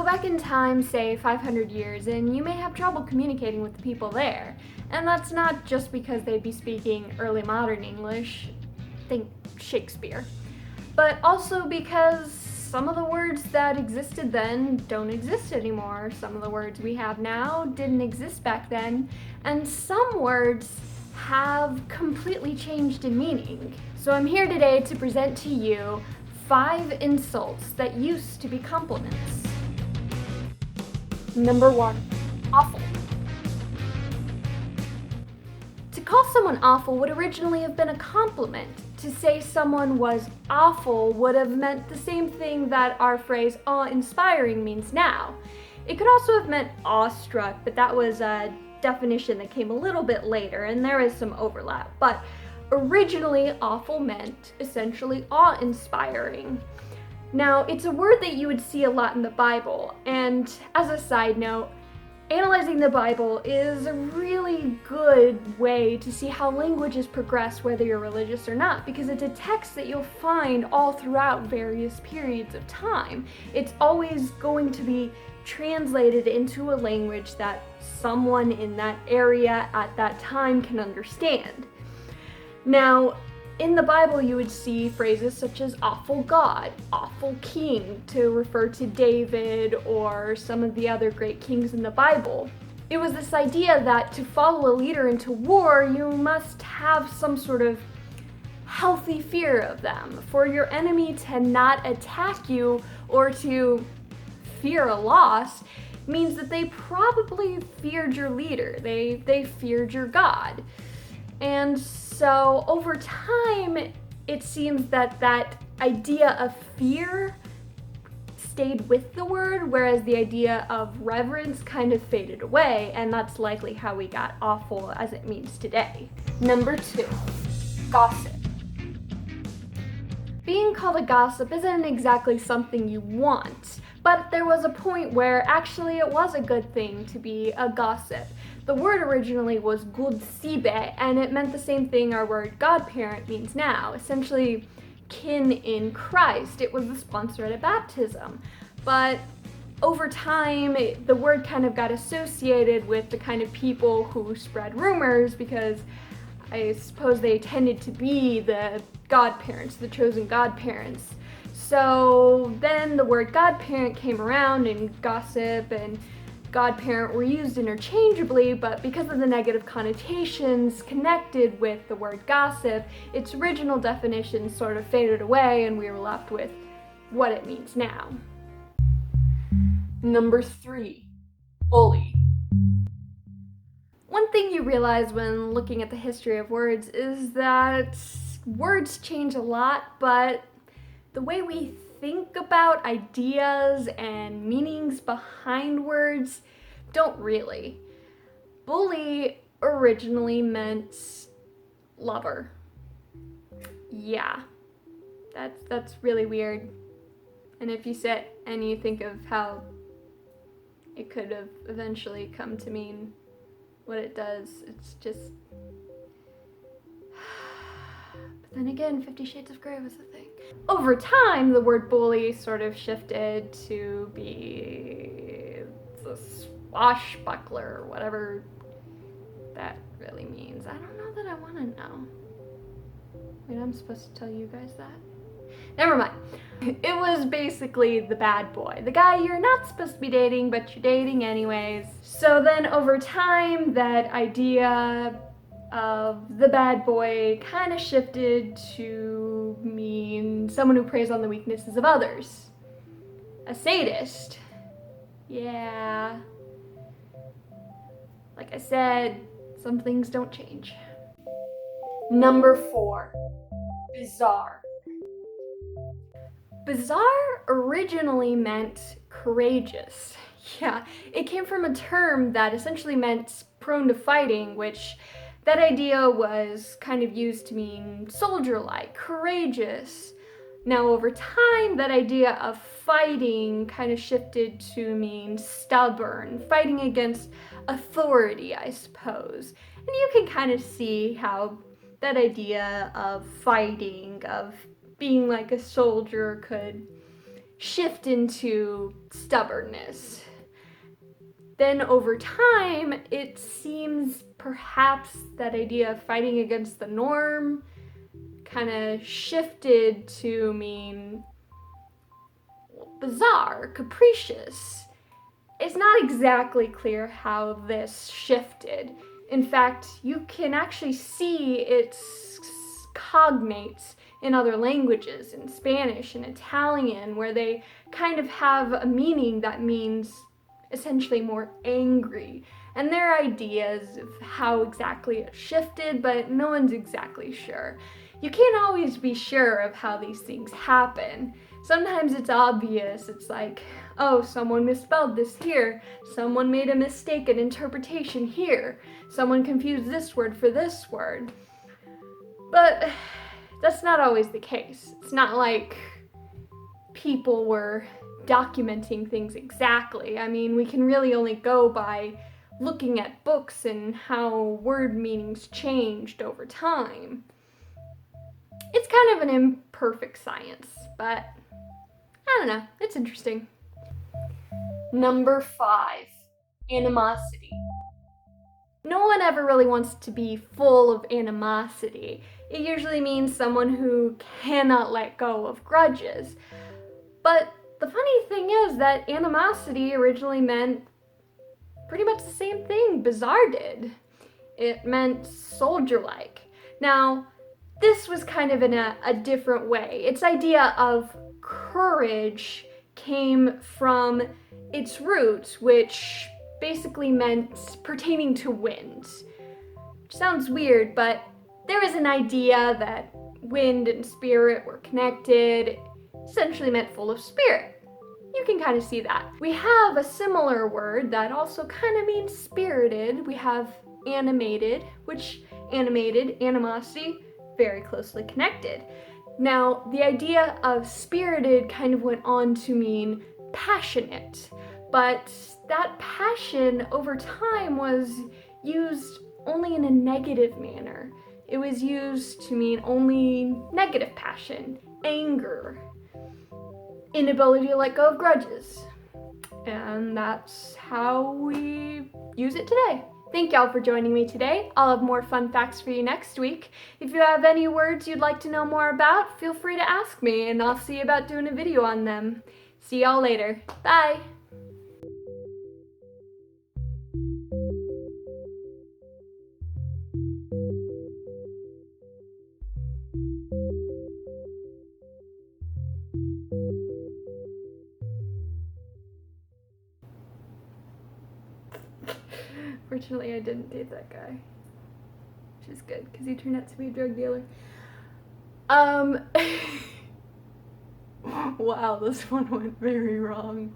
Go back in time, say 500 years, and you may have trouble communicating with the people there. And that's not just because they'd be speaking early modern English, think Shakespeare, but also because some of the words that existed then don't exist anymore. Some of the words we have now didn't exist back then, and some words have completely changed in meaning. So I'm here today to present to you 5 insults that used to be compliments. Number 1, awful. To call someone awful would originally have been a compliment. To say someone was awful would have meant the same thing that our phrase awe-inspiring means now. It could also have meant awestruck, but that was a definition that came a little bit later, and there is some overlap. But originally, awful meant essentially awe-inspiring. Now, it's a word that you would see a lot in the Bible, and as a side note, analyzing the Bible is a really good way to see how languages progress whether you're religious or not, because it's a text that you'll find all throughout various periods of time. It's always going to be translated into a language that someone in that area at that time can understand. Now, in the Bible, you would see phrases such as awful God, awful king, to refer to David or some of the other great kings in the Bible. It was this idea that to follow a leader into war, you must have some sort of healthy fear of them. For your enemy to not attack you or to fear a loss means that they probably feared your leader. They feared your God. And so over time, it seems that that idea of fear stayed with the word, whereas the idea of reverence kind of faded away, and that's likely how we got awful as it means today. Number 2, gossip. Being called a gossip isn't exactly something you want, but there was a point where actually it was a good thing to be a gossip. The word originally was gudsibe, and it meant the same thing our word godparent means now, essentially kin in Christ. It was the sponsor at a baptism. But over time, the word kind of got associated with the kind of people who spread rumors, because I suppose they tended to be the godparents, the chosen godparents. So then the word godparent came around, and gossip and godparent were used interchangeably, but because of the negative connotations connected with the word gossip, its original definition sort of faded away, and we were left with what it means now. Number 3, bully. One thing you realize when looking at the history of words is that words change a lot, but the way we think about ideas and meanings behind words don't really. Bully originally meant lover. Yeah, that's really weird. And if you sit and you think of how it could have eventually come to mean what it does, it's just... But then again, 50 Shades of Grey was a thing. Over time, the word bully sort of shifted to be the swashbuckler, or whatever that really means. I don't know that I want to know. Wait, I'm supposed to tell you guys that? Never mind. It was basically the bad boy. The guy you're not supposed to be dating, but you're dating anyways. So then over time, that idea of the bad boy kind of shifted to mean someone who preys on the weaknesses of others. A sadist. Yeah. Like I said, some things don't change. Number 4, bizarre. Bizarre originally meant courageous. Yeah, it came from a term that essentially meant prone to fighting, which that idea was kind of used to mean soldier-like, courageous. Now over time, that idea of fighting kind of shifted to mean stubborn, fighting against authority, I suppose. And you can kind of see how that idea of fighting, of being like a soldier, could shift into stubbornness. Then over time, it seems perhaps that idea of fighting against the norm kind of shifted to mean bizarre, capricious. It's not exactly clear how this shifted. In fact, you can actually see its cognates in other languages, in Spanish and Italian, where they kind of have a meaning that means essentially more angry. And there are ideas of how exactly it shifted, but no one's exactly sure. You can't always be sure of how these things happen. Sometimes it's obvious. It's like, oh, someone misspelled this here. Someone made a mistake in interpretation here. Someone confused this word for this word. But that's not always the case. It's not like people were documenting things exactly. I mean, we can really only go by looking at books and how word meanings changed over time. It's kind of an imperfect science, but I don't know, it's interesting. Number 5, animosity. No one ever really wants to be full of animosity. It usually means someone who cannot let go of grudges. But the funny thing is that animosity originally meant pretty much the same thing Bizarre did. It meant soldier-like. Now, this was kind of in a different way. Its idea of courage came from its roots, which basically meant pertaining to wind. Which sounds weird, but there is an idea that wind and spirit were connected. Essentially meant full of spirit. You can kind of see that. We have a similar word that also kind of means spirited. We have animated, which animosity, very closely connected. Now, the idea of spirited kind of went on to mean passionate, but that passion over time was used only in a negative manner. It was used to mean only negative passion, anger, inability to let go of grudges. And that's how we use it today. Thank y'all for joining me today. I'll have more fun facts for you next week. If you have any words you'd like to know more about, feel free to ask me and I'll see about doing a video on them. See y'all later. Bye! Fortunately, I didn't date that guy, which is good because he turned out to be a drug dealer. Wow, this one went very wrong.